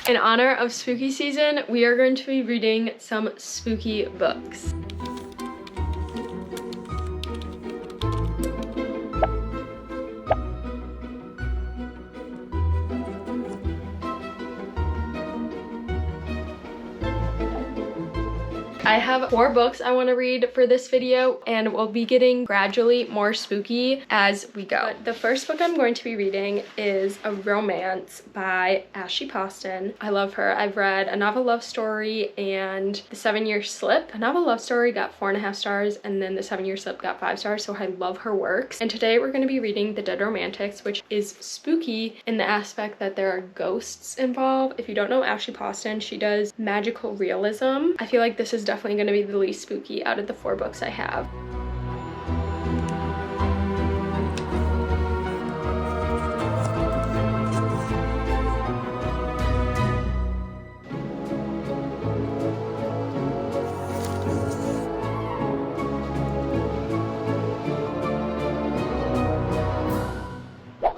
In honor of spooky season, we are going to be reading some spooky books. I have 4 books I want to read for this video, and we'll be getting gradually more spooky as we go. But the first book I'm going to be reading is a romance by Ashley Poston. I love her. I've read A Novel Love Story and The 7-Year Slip. A Novel Love Story got 4.5 stars, and then The 7-Year Slip got 5 stars, so I love her works. And today we're going to be reading The Dead Romantics, which is spooky in the aspect that there are ghosts involved. If you don't know Ashley Poston, she does magical realism. I feel like this is definitely going to be the least spooky out of the 4 books I have.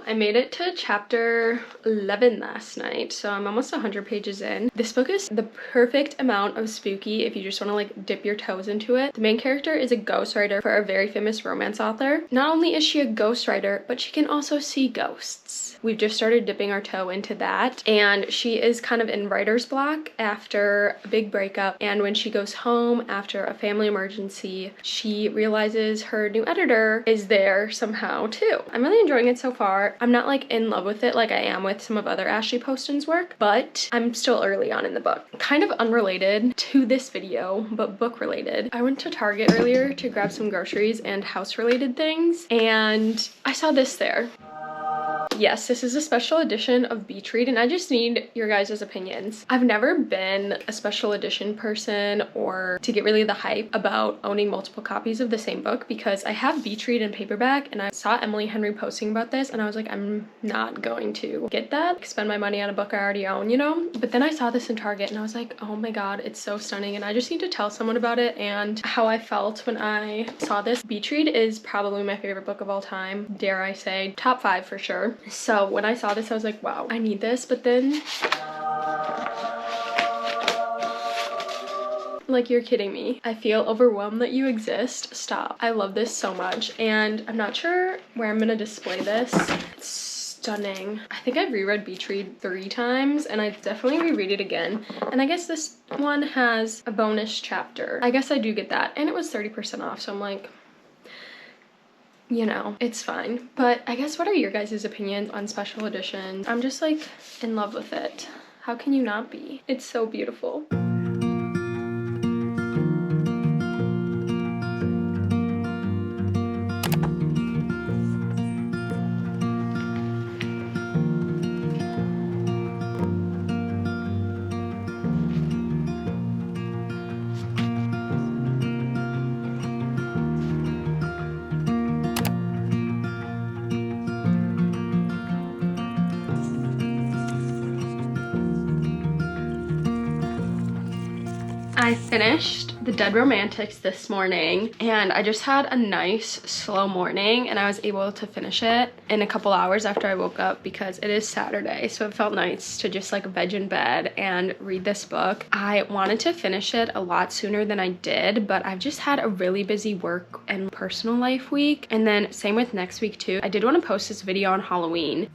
I made it to chapter 11 last night, so I'm almost 100 pages in. This book is the perfect amount of spooky if you just want to like dip your toes into it. The main character is a ghostwriter for a very famous romance author. Not only is she a ghostwriter, but she can also see ghosts. We've just started dipping our toe into that, and she is kind of in writer's block after a big breakup, and when she goes home after a family emergency, she realizes her new editor is there somehow too. I'm really enjoying it so far. I'm not like in love with it like I am with some of other Ashley Poston's work, but I'm still early on in the book. Kind of unrelated to this video, but book related. I went to Target earlier to grab some groceries and house related things, and I saw this there. Yes, this is a special edition of Beach Read, and I just need your guys' opinions. I've never been a special edition person or to get really the hype about owning multiple copies of the same book, because I have Beach Read in paperback, and I saw Emily Henry posting about this, and I was like, I'm not going to get that, spend my money on a book I already own, you know? But then I saw this in Target, and I was like, oh my god, it's so stunning, and I just need to tell someone about it and how I felt when I saw this. Beach Read is probably my favorite book of all time, dare I say, top 5 for sure. So when I saw this, I was like, wow, I need this. But then, like, you're kidding me. I feel overwhelmed that you exist. Stop. I love this so much, and I'm not sure where I'm gonna display this. It's stunning. I think I've reread Beach Read 3 times, and I definitely reread it again. And I guess this one has a bonus chapter. I guess I do get that, and it was 30% off, so I'm like, you know, it's fine. But I guess, what are your guys' opinions on special editions? I'm just like in love with it. How can you not be? It's so beautiful. I finished The Dead Romantics this morning, and I just had a nice slow morning, and I was able to finish it in a couple hours after I woke up because it is Saturday, so it felt nice to just like veg in bed and read this book. I wanted to finish it a lot sooner than I did, but I've just had a really busy work and personal life week, and then same with next week too. I did want to post this video on Halloween.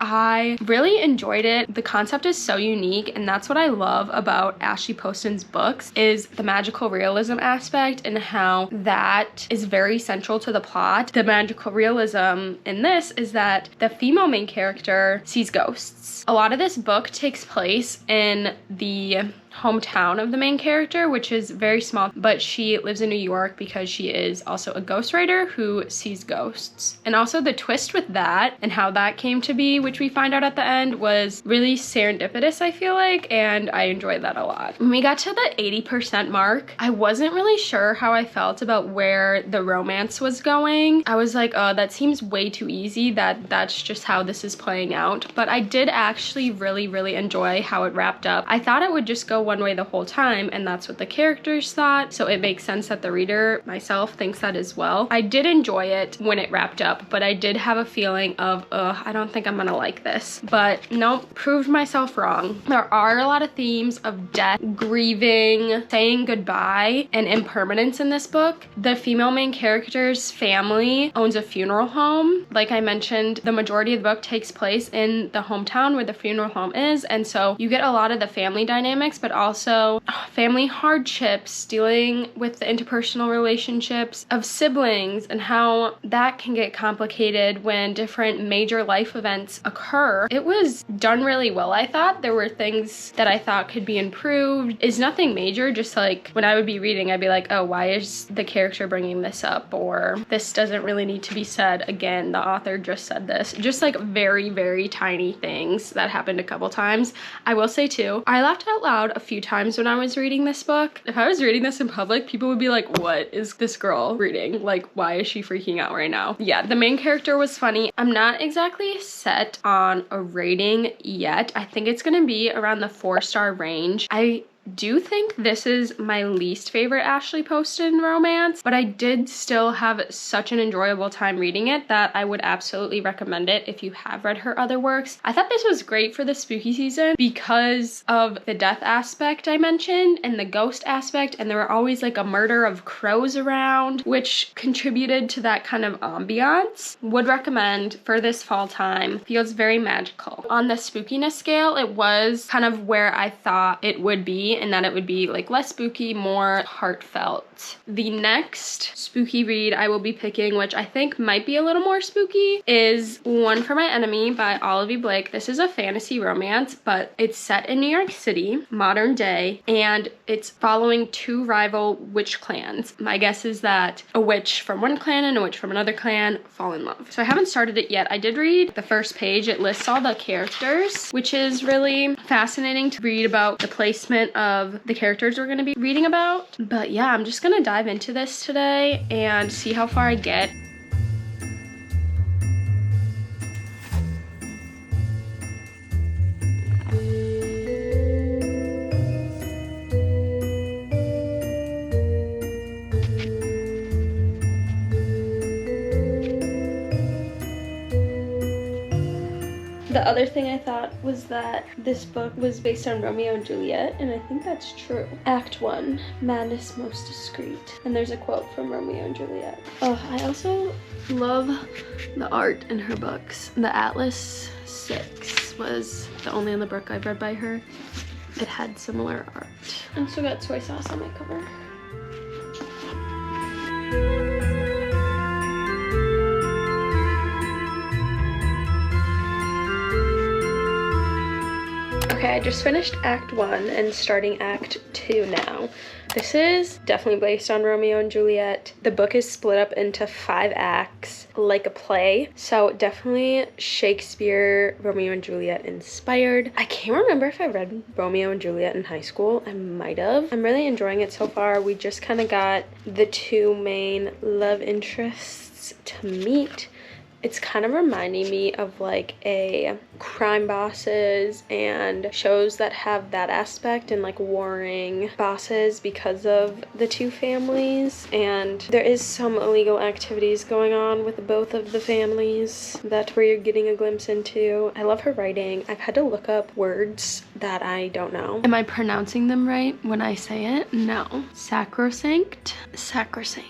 I really enjoyed it. The concept is so unique, and that's what I love about Ashley Poston's books, is the magical realism aspect and how that is very central to the plot. The magical realism in this is that the female main character sees ghosts. A lot of this book takes place in the hometown of the main character, which is very small, but she lives in New York because she is also a ghostwriter who sees ghosts. And also the twist with that and how that came to be, which we find out at the end, was really serendipitous, I feel like, and I enjoyed that a lot. When we got to the 80% mark, I wasn't really sure how I felt about where the romance was going. I was like, oh, that seems way too easy, that's just how this is playing out. But I did actually really enjoy how it wrapped up. I thought it would just go feel one way the whole time, and that's what the characters thought, so it makes sense that the reader, myself, thinks that as well. I did enjoy it when it wrapped up, but I did have a feeling of, ugh, I don't think I'm gonna like this. But nope, proved myself wrong. There are a lot of themes of death, grieving, saying goodbye, and impermanence in this book. The female main character's family owns a funeral home. Like I mentioned, the majority of the book takes place in the hometown where the funeral home is, and so you get a lot of the family dynamics, but also family hardships, dealing with the interpersonal relationships of siblings and how that can get complicated when different major life events occur. It was done really well, I thought. There were things that I thought could be improved. It's nothing major, just like when I would be reading, I'd be like, oh, why is the character bringing this up? Or this doesn't really need to be said again. The author just said this. Just like very, very tiny things that happened a couple times. I will say too, I laughed out loud a few times when I was reading this book. If I was reading this in public, people would be like, what is this girl reading? Like, why is she freaking out right now? Yeah, the main character was funny. I'm not exactly set on a rating yet. I think it's gonna be around the 4-star range. I do think this is my least favorite Ashley Poston romance, but I did still have such an enjoyable time reading it that I would absolutely recommend it if you have read her other works. I thought this was great for the spooky season because of the death aspect I mentioned and the ghost aspect, and there were always like a murder of crows around, which contributed to that kind of ambiance. Would recommend for this fall time. Feels very magical. On the spookiness scale, it was kind of where I thought it would be, and that it would be like less spooky, more heartfelt. The next spooky read I will be picking, which I think might be a little more spooky, is One for My Enemy by Olivia Blake. This is a fantasy romance, but it's set in New York City, modern day, and it's following 2 rival witch clans. My guess is that a witch from one clan and a witch from another clan fall in love. So I haven't started it yet. I did read the first page. It lists all the characters, which is really fascinating to read about the placement of the characters we're going to be reading about. But yeah, I'm just going to dive into this today and see how far I get. The other thing I thought was that this book was based on Romeo and Juliet, and I think that's true. Act 1, Madness Most Discreet. And there's a quote from Romeo and Juliet. Oh, I also love the art in her books. The Atlas 6 was the only other book I've read by her. It had similar art. I also got soy sauce on my cover. Okay, I just finished Act 1 and starting Act 2 now. This is definitely based on Romeo and Juliet. The book is split up into 5 acts, like a play. So definitely Shakespeare, Romeo and Juliet inspired. I can't remember if I read Romeo and Juliet in high school. I might have. I'm really enjoying it so far. We just kind of got the 2 main love interests to meet. It's kind of reminding me of like a crime bosses and shows that have that aspect and like warring bosses because of the 2 families. And there is some illegal activities going on with both of the families. That's where you're getting a glimpse into. I love her writing. I've had to look up words that I don't know. Am I pronouncing them right when I say it? No. Sacrosanct? Sacrosanct.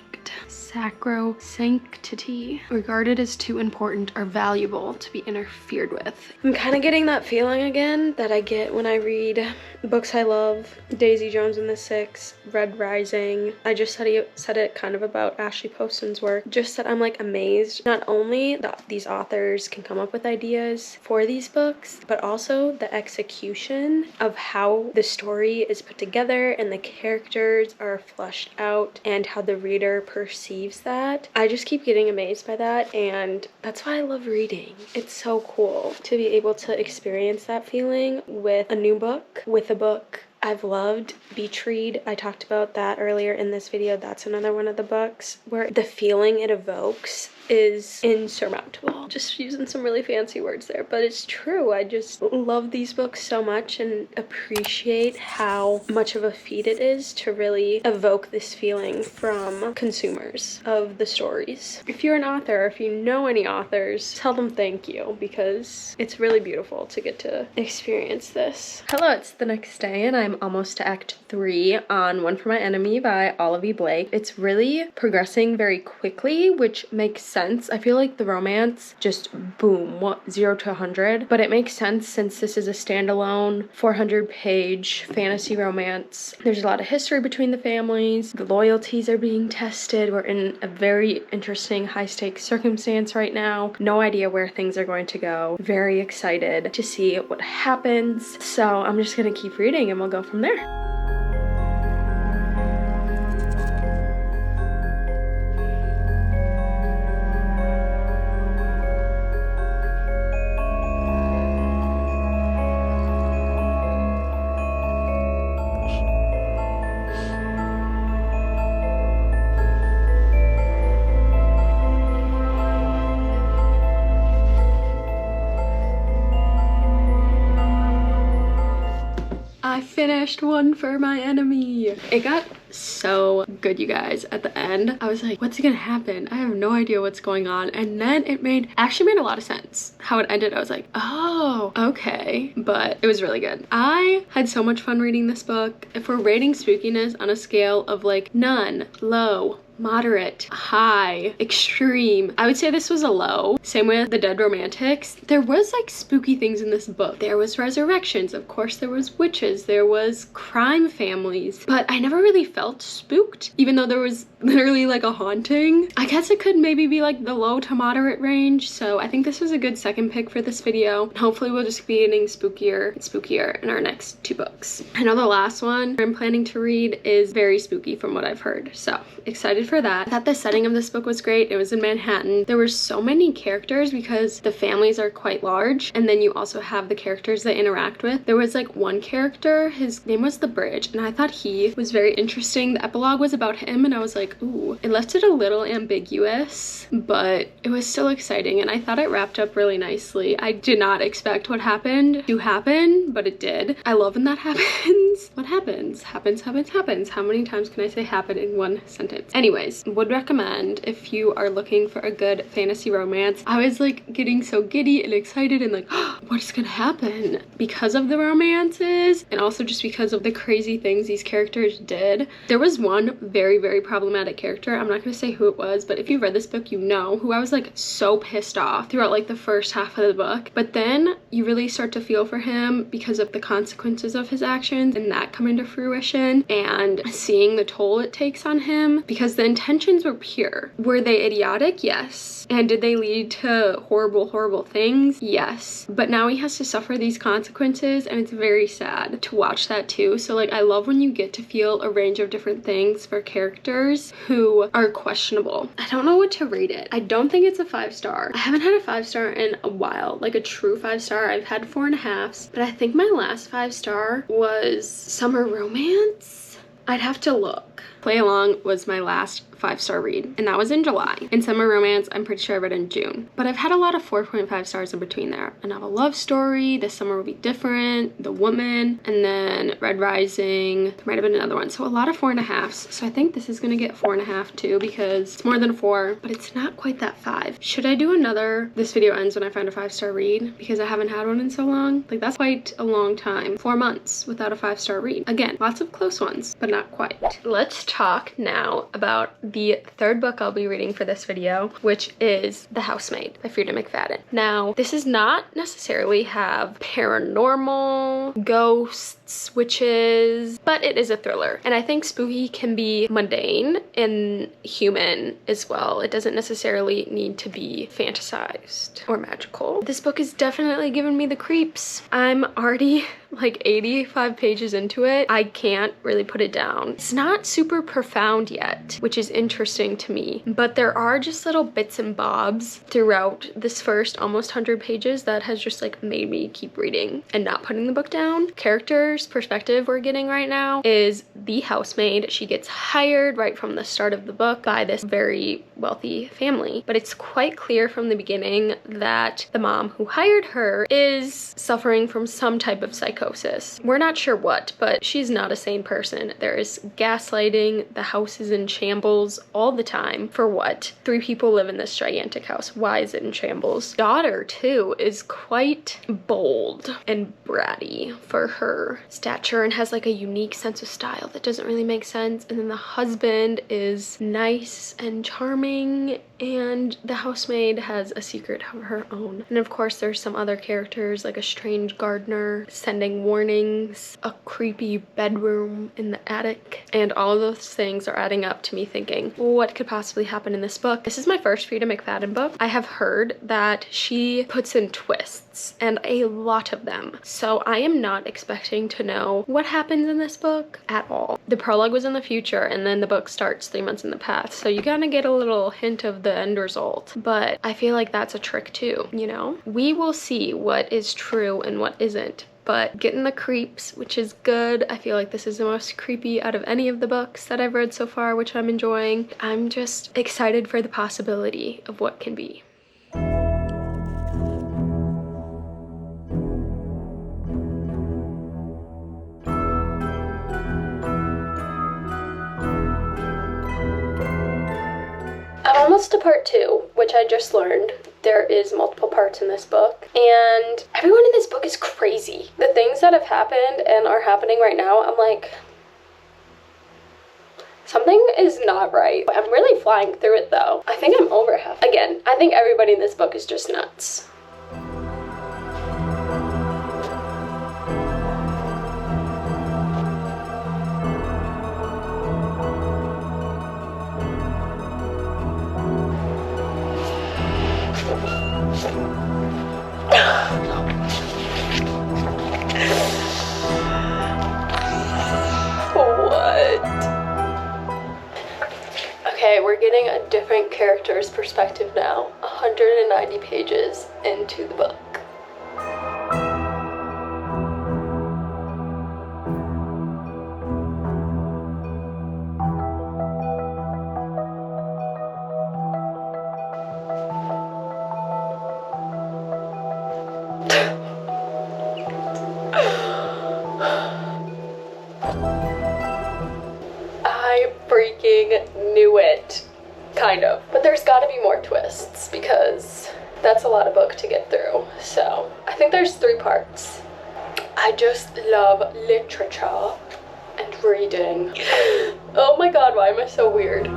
Sacrosanctity, regarded as too important or valuable to be interfered with. I'm kind of getting that feeling again that I get when I read books I love. Daisy Jones and the Six, Red Rising. I just said it kind of about Ashley Poston's work. Just that I'm like amazed not only that these authors can come up with ideas for these books, but also the execution of how the story is put together and the characters are fleshed out and how the reader perceives that. I just keep getting amazed by that, and that's why I love reading. It's so cool to be able to experience that feeling with a new book, with a book I've loved. Beach Read, I talked about that earlier in this video. That's another one of the books where the feeling it evokes is insurmountable. just using some really fancy words there, but it's true. I just love these books so much and appreciate how much of a feat it is to really evoke this feeling from consumers of the stories. If you're an author, if you know any authors, tell them thank you, because it's really beautiful to get to experience this. Hello, it's the next day and I'm almost to Act 3 on One for My Enemy by Olivia Blake. It's really progressing very quickly, which makes sense. I feel like the romance just boom, 0 to 100, but it makes sense since this is a standalone 400-page fantasy romance. There's a lot of history between the families. The loyalties are being tested. We're in a very interesting high-stakes circumstance right now. No idea where things are going to go. Very excited to see what happens. So I'm just gonna keep reading and we'll go from there. I finished One for My Enemy. It got so good, you guys. At the end, I was like, what's gonna happen? I have no idea what's going on. And then it actually made a lot of sense. How it ended, I was like, oh, okay. But it was really good. I had so much fun reading this book. If we're rating spookiness on a scale of like none, low, moderate, high, extreme, I would say this was a low. Same with The Dead Romantics. There was like spooky things in this book. There was resurrections, of course there was witches, there was crime families, but I never really felt spooked, even though there was literally like a haunting. I guess it could maybe be like the low to moderate range, so I think this was a good second pick for this video. Hopefully we'll just be getting spookier and spookier in our next 2 books. I know the last one I'm planning to read is very spooky from what I've heard, so excited for that. I thought the setting of this book was great. It was in Manhattan. There were so many characters because the families are quite large, and then you also have the characters they interact with. There was like one character, his name was The Bridge, and I thought he was very interesting. The epilogue was about him and I was like, ooh, it left it a little ambiguous, but it was still exciting and I thought it wrapped up really nicely. I did not expect what happened to happen, but it did. I love when that happens. What happens? Happens. How many times can I say happen in one sentence? Anyways, would recommend if you are looking for a good fantasy romance. I was like getting so giddy and excited and like, oh, what is gonna happen? Because of the romances and also just because of the crazy things these characters did. There was one very, very problematic character. I'm not gonna say who it was, but if you read this book, you know who I was like so pissed off throughout like the first half of the book. But then you really start to feel for him because of the consequences of his actions and that come into fruition and seeing the toll it takes on him, because the intentions were pure. Were they idiotic? Yes. And did they lead to horrible, horrible things? Yes. But now he has to suffer these consequences and it's very sad to watch that too. So like I love when you get to feel a range of different things for characters who are questionable. I don't know what to rate it. I don't think it's a 5-star. I haven't had a 5-star in a while, like a true 5-star. I've had 4.5s, but I think my last 5-star was Summer Romance. I'd have to look. Play Along was my last 5-star read, and that was in July. In Summer Romance, I'm pretty sure I read in June. But I've had a lot of 4.5 stars in between there. A Novel Love Story, This Summer Will Be Different, The Woman, and then Red Rising. There might have been another one. So a lot of 4.5s. So I think this is gonna get 4.5 too, because it's more than 4, but it's not quite that 5. Should I do another? This video ends when I find a 5-star read, because I haven't had one in so long. Like that's quite a long time. 4 months without a 5-star read. Again, lots of close ones, but not quite. Let's talk now about the third book I'll be reading for this video, which is The Housemaid by Frida McFadden. Now, this does not necessarily have paranormal, ghosts, witches, but it is a thriller. And I think spooky can be mundane and human as well. It doesn't necessarily need to be fantasized or magical. This book has definitely given me the creeps. I'm already like 85 pages into it. I can't really put it down. It's not super profound yet, which is interesting to me, but there are just little bits and bobs throughout this first almost 100 pages that has just like made me keep reading and not putting the book down. Character's perspective we're getting right now is the housemaid. She gets hired right from the start of the book by this very wealthy family. But it's quite clear from the beginning that the mom who hired her is suffering from some type of psychosis. We're not sure what, but she's not a sane person. There is gaslighting, the house is in shambles all the time. For what? 3 people live in this gigantic house. Why is it in shambles? Daughter, too, is quite bold and bratty for her stature and has like a unique sense of style that doesn't really make sense. And then the husband is nice and charming, and the housemaid has a secret of her own. And of course there's some other characters like a strange gardener sending warnings, a creepy bedroom in the attic, and all of those things are adding up to me thinking, what could possibly happen in this book? This is my first Frida McFadden book. I have heard that she puts in twists, and a lot of them. So I am not expecting to know what happens in this book at all. The prologue was in the future, and then the book starts 3 months in the past. So you kind of get a little hint of the end result. But I feel like that's a trick too, you know? We will see what is true and what isn't. But getting the creeps, which is good. I feel like this is the most creepy out of any of the books that I've read so far, which I'm enjoying. I'm just excited for the possibility of what can be. I'm almost to part 2, which I just learned. There is multiple parts in this book, and everyone in this book is crazy. The things that have happened and are happening right now, I'm like, something is not right. I'm really flying through it though. I think I'm over half. Again, I think everybody in this book is just nuts. Okay, we're getting a different character's perspective now, 190 pages into the book. I freaking knew it, kind of. But there's gotta be more twists because that's a lot of book to get through. So I think there's 3 parts. I just love literature and reading. Oh my god, why am I so weird?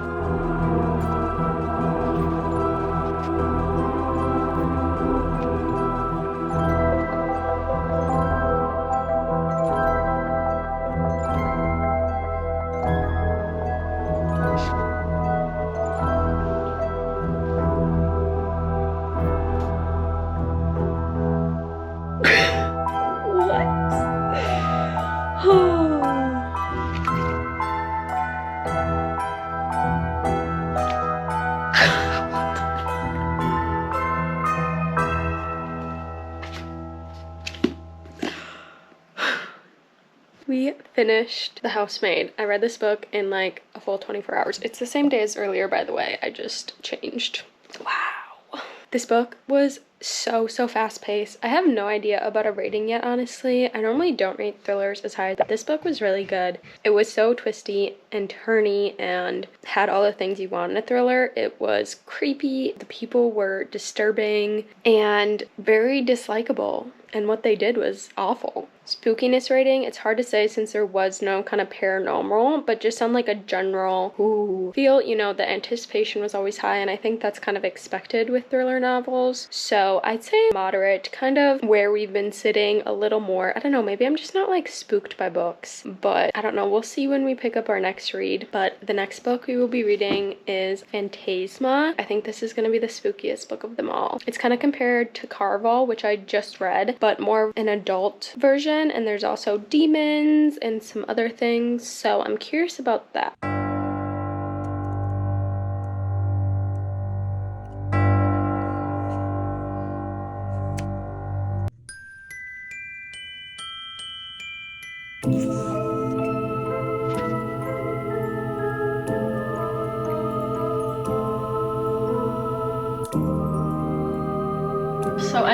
We finished The Housemaid. I read this book in like a full 24 hours. It's the same day as earlier, by the way. I just changed. Wow. This book was so fast-paced. I have no idea about a rating yet, honestly. I normally don't rate thrillers as high, but this book was really good. It was so twisty and turny and had all the things you want in a thriller. It was creepy, the people were disturbing, and very dislikable, and what they did was awful. Spookiness rating, it's hard to say since there was no kind of paranormal, but just on like a general feel, you know, the anticipation was always high, and I think that's kind of expected with thriller novels. So I'd say moderate, kind of where we've been sitting a little more. I don't know, maybe I'm just not like spooked by books, but I don't know, we'll see when we pick up our next read. But the next book we will be reading is Phantasma. I think this is going to be the spookiest book of them all. It's kind of compared to Carval, which I just read, but more an adult version. And there's also demons and some other things, so I'm curious about that.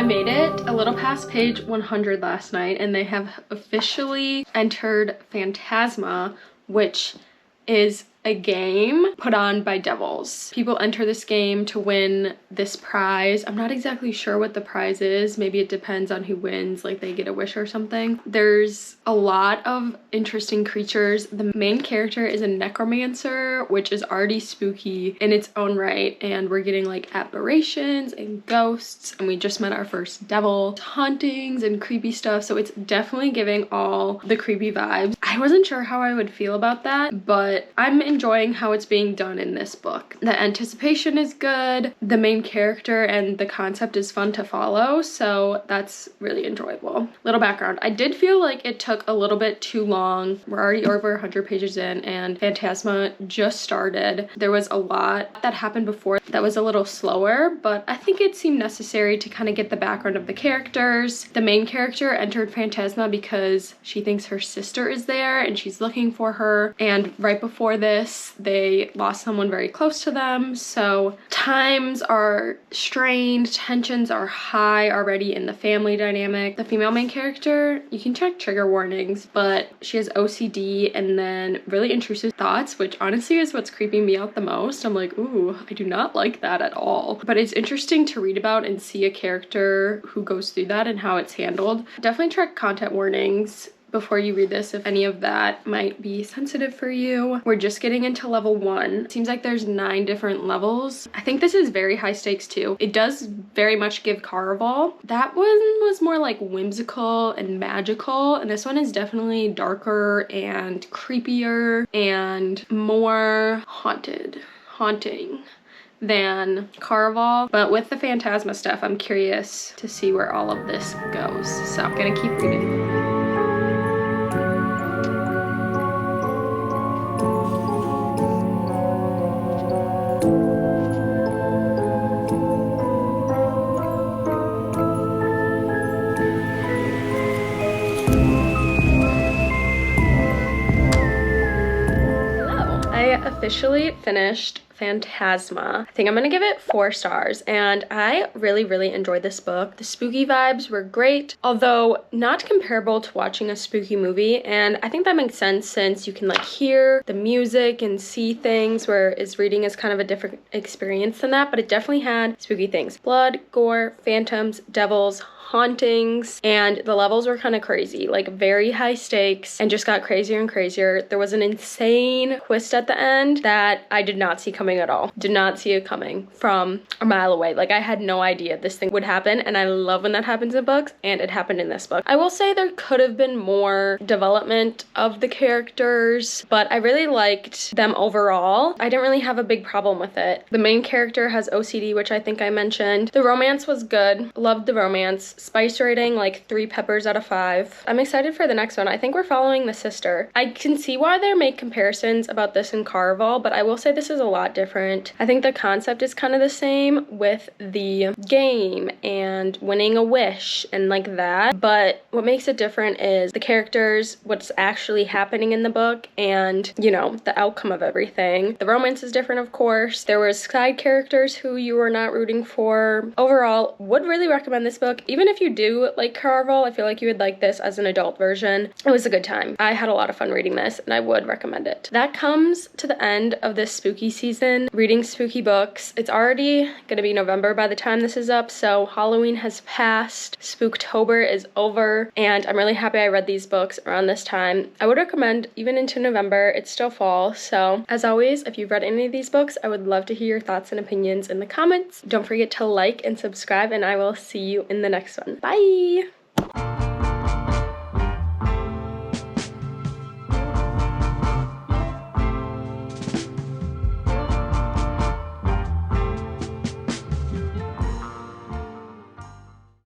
I made it a little past page 100 last night, and they have officially entered Phantasma, which is a game put on by devils. People enter this game to win this prize. I'm not exactly sure what the prize is. Maybe it depends on who wins, like they get a wish or something. There's a lot of interesting creatures. The main character is a necromancer, which is already spooky in its own right, and we're getting like apparitions and ghosts, and we just met our first devil, hauntings and creepy stuff, so it's definitely giving all the creepy vibes. I wasn't sure how I would feel about that, but I'm enjoying how it's being done in this book. The anticipation is good, the main character and the concept is fun to follow, so that's really enjoyable. Little background, I did feel like it took a little bit too long. We're already over 100 pages in and Phantasma just started. There was a lot that happened before that was a little slower, but I think it seemed necessary to kind of get the background of the characters. The main character entered Phantasma because she thinks her sister is there and she's looking for her, and right before this they lost someone very close to them, so times are strained, tensions are high already in the family dynamic. The female main character, you can check trigger warnings, but she has OCD and then really intrusive thoughts, which honestly is what's creeping me out the most. I'm like, ooh, I do not like that at all. But it's interesting to read about and see a character who goes through that and how it's handled. Definitely check content warnings before you read this if any of that might be sensitive for you. We're just getting into level 1. Seems like there's 9 different levels. I think this is very high stakes too. It does very much give Caraval. That one was more like whimsical and magical, and this one is definitely darker and creepier and more haunting than Caraval. But with the Phantasma stuff, I'm curious to see where all of this goes, so I'm gonna keep reading. Officially finished Phantasma. I think I'm gonna give it 4 stars, and I really enjoyed this book. The spooky vibes were great, although not comparable to watching a spooky movie, and I think that makes sense since you can like hear the music and see things, whereas reading is kind of a different experience than that, but it definitely had spooky things. Blood, gore, phantoms, devils, hauntings, and the levels were kind of crazy, like very high stakes, and just got crazier and crazier. There was an insane twist at the end that I did not see coming at all. Did not see it coming from a mile away. Like, I had no idea this thing would happen, and I love when that happens in books, and it happened in this book. I will say there could have been more development of the characters, but I really liked them overall. I didn't really have a big problem with it. The main character has OCD, which I think I mentioned. The romance was good. Loved the romance. Spice rating, like 3 peppers out of 5. I'm excited for the next one. I think we're following the sister. I can see why they make comparisons about this and Caraval, but I will say this is a lot different. I think the concept is kind of the same with the game and winning a wish and like that, but what makes it different is the characters, what's actually happening in the book, and, you know, the outcome of everything. The romance is different, of course. There was side characters who you were not rooting for. Overall, would really recommend this book. Even if you do like Caraval, I feel like you would like this as an adult version. It was a good time. I had a lot of fun reading this, and I would recommend it. That comes to the end of this spooky season, reading spooky books. It's already gonna be November by the time this is up, so Halloween has passed, Spooktober is over, and I'm really happy I read these books around this time. I would recommend even into November. It's still fall, so as always, if you've read any of these books, I would love to hear your thoughts and opinions in the comments. Don't forget to like and subscribe, and I will see you in the next one. Bye!